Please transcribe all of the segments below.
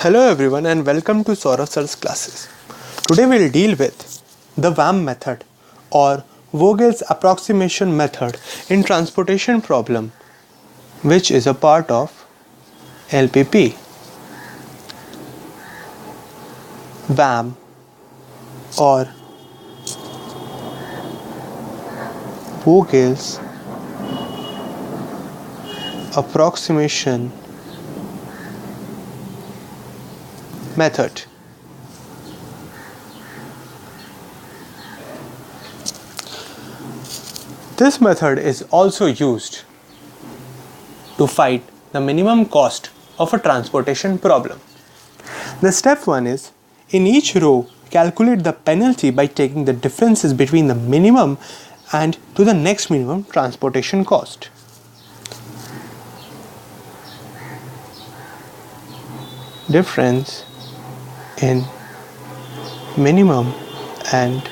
Hello everyone and welcome to Saurav Sir's classes. Today we'll deal with the VAM method or Vogel's approximation method in transportation problem, which is a part of LPP. VAM or Vogel's approximation method. This method is also used to find the minimum cost of a transportation problem. The step 1 is, in each row, calculate the penalty by taking the differences between the minimum and to the next minimum transportation cost. Difference in minimum and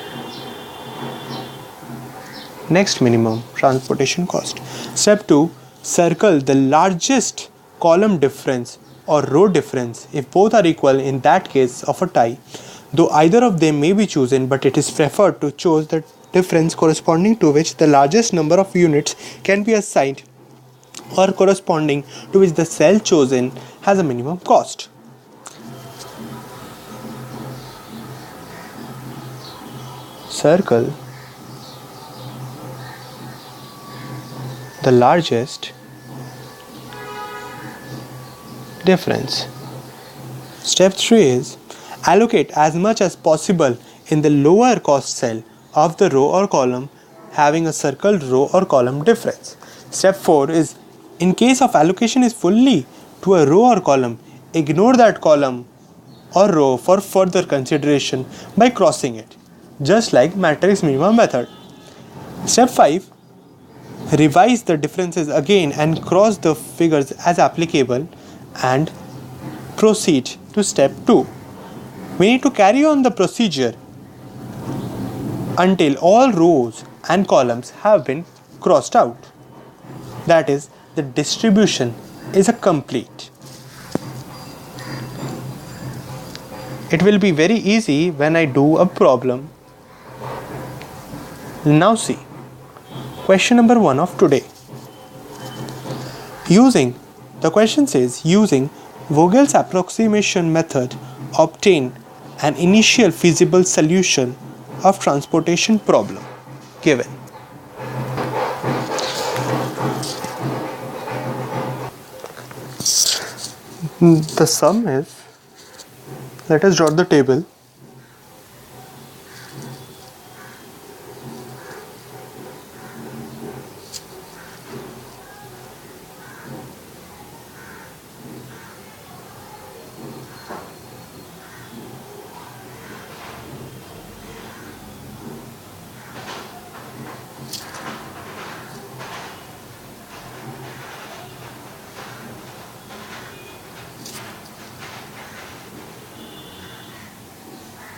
next minimum transportation cost. Step 2. Circle the largest column difference or row difference if both are equal in that case of a tie, though either of them may be chosen, but it is preferred to choose the difference corresponding to which the largest number of units can be assigned or corresponding to which the cell chosen has a minimum cost. Circle the largest difference. Step 3 is allocate as much as possible in the lower cost cell of the row or column having a circled row or column difference. Step 4 is, in case of allocation is fully to a row or column, ignore that column or row for further consideration by crossing it, just like matrix minimum method. Step 5. Revise the differences again and cross the figures as applicable and proceed to step 2. We need to carry on the procedure until all rows and columns have been crossed out. That is, the distribution is a complete. It will be very easy when I do a problem. Now see, question number 1 of today. The question says, using Vogel's approximation method, obtain an initial feasible solution of transportation problem given. The sum is, let us draw the table.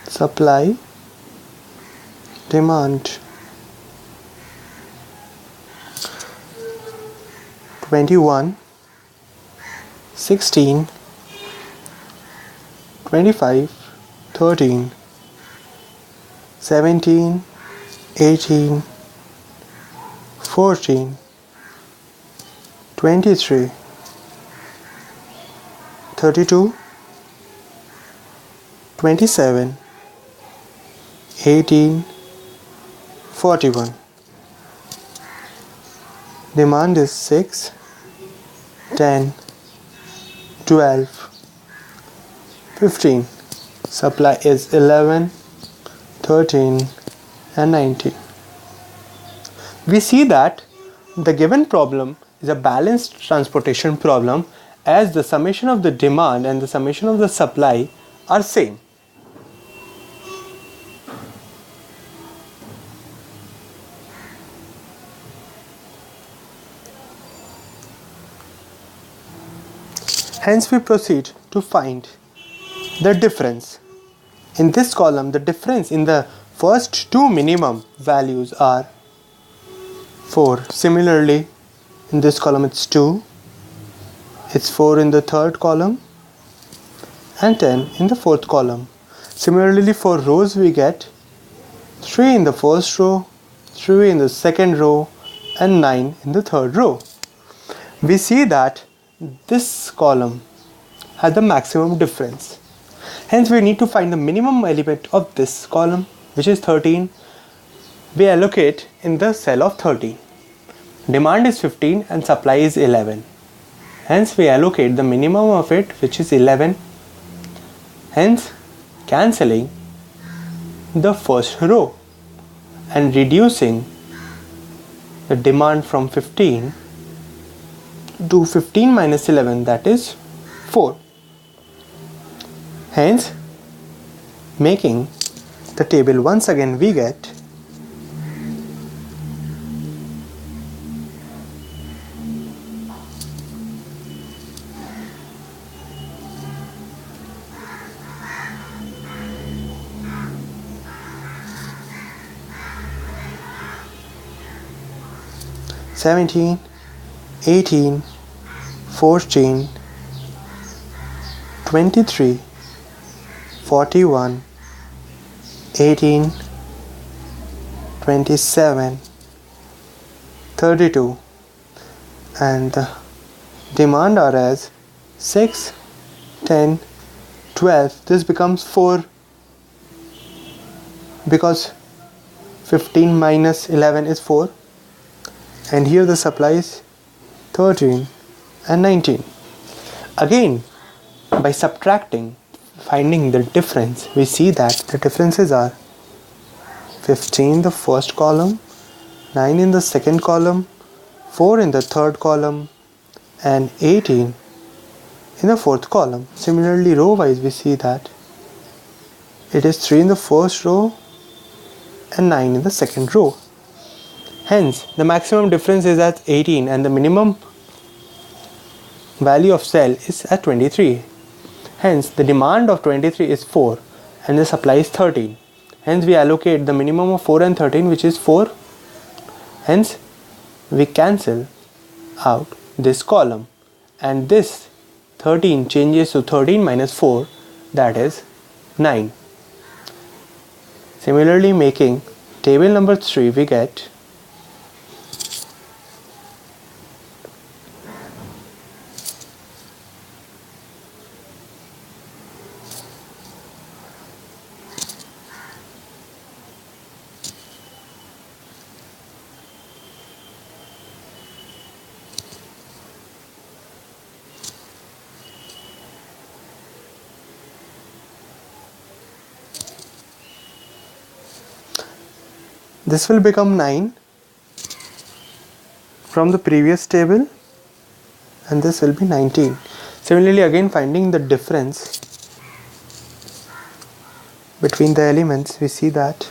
Supply, demand, 21, 16, 25, 13, 17, 18, 14, 23, 32, 27, 18, 41. Demand is 6, 10, 12, 15. Supply is 11, 13 and 19. We see that the given problem is a balanced transportation problem, as the summation of the demand and the summation of the supply are same. Hence we proceed to find the difference. In this column, the difference in the first two minimum values are 4. Similarly, in this column it's 2. It's 4 in the third column and 10 in the fourth column. Similarly, for rows we get 3 in the first row, 3 in the second row, and 9 in the third row. We see that this column has the maximum difference. Hence we need to find the minimum element of this column, which is 13. We allocate in the cell of 13. Demand is 15 and supply is 11. Hence we allocate the minimum of it, which is 11. Hence cancelling the first row and reducing the demand from 15 to 15 minus 11, that is 4. Hence, making the table once again, we get (17, 18, 14, 23, 41, 18, 27, 32, and the demand are as 6, 10, 12. This becomes 4 because 15 minus 11 is 4, and here the supply is 13 and 19. Again, by subtracting, finding the difference, we see that the differences are 15 in the first column, 9 in the second column, 4 in the third column, and 18 in the fourth column. Similarly, row wise we see that it is 3 in the first row and 9 in the second row. Hence, the maximum difference is at 18 and the minimum value of cell is at 23. Hence, the demand of 23 is 4 and the supply is 13. Hence, we allocate the minimum of 4 and 13, which is 4. Hence, we cancel out this column, and this 13 changes to 13 minus 4, that is 9. Similarly, making table number 3, we get this will become 9 from the previous table, and this will be 19. Similarly, again finding the difference between the elements, we see that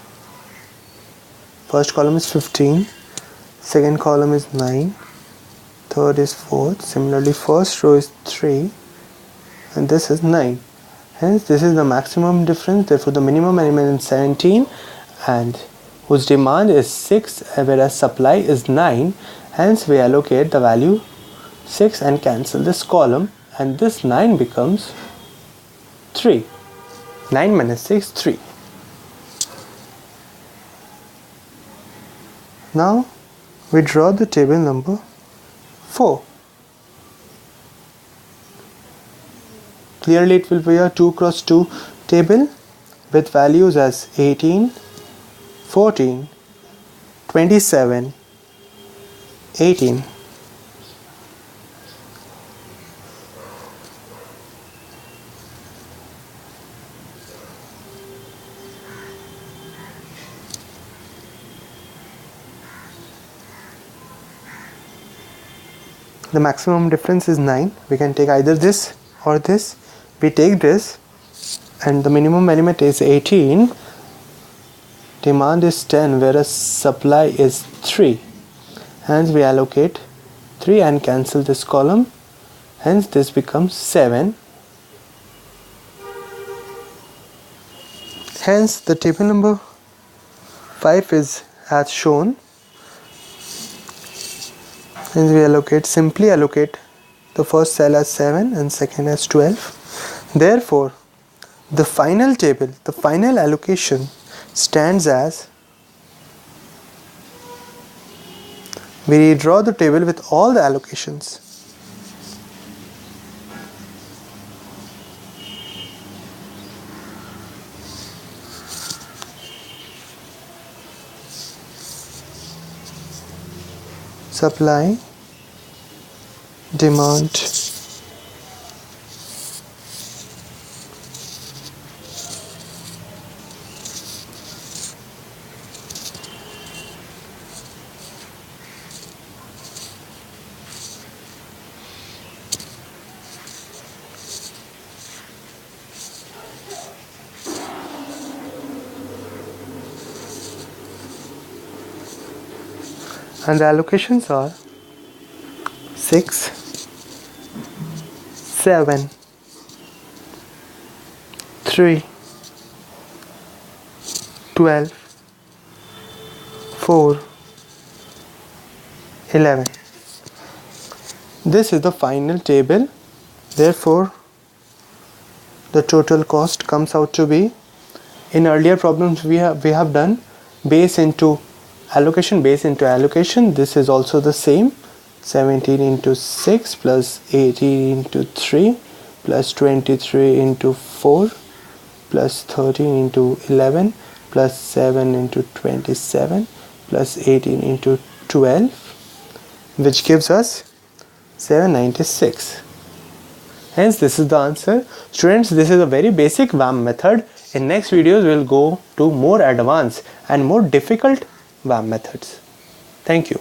first column is 15, second column is 9, third is 4. Similarly, first row is 3 and this is 9. Hence, this is the maximum difference. Therefore, the minimum element is 17 and whose demand is 6, whereas supply is 9. Hence, we allocate the value 6 and cancel this column, and this 9 becomes 3. 9 minus 6, 3. Now, we draw the table number 4. Clearly, it will be a 2 cross 2 table with values as 18, 14, 27, 18. The maximum difference is 9. We can take either this or this. We take this, and the minimum element is 18. Demand is 10, whereas supply is 3. Hence, we allocate 3 and cancel this column. Hence, this becomes 7. Hence, the table number 5 is as shown. Hence, we simply allocate the first cell as 7 and second as 12. Therefore, The final table, the final allocation stands as, we redraw the table with all the allocations. Supply, demand, and the allocations are 6, 7, 3, 12, 4, 11. This is the final table. Therefore, the total cost comes out to be, in earlier problems we have done base into allocation, base into allocation. This is also the same. 17 into 6 plus 18 into 3 plus 23 into 4 plus 13 into 11 plus 7 into 27 plus 18 into 12, which gives us 796. Hence this is the answer. Students, this is a very basic VAM method. In next videos we will go to more advanced and more difficult VAM methods. Thank you.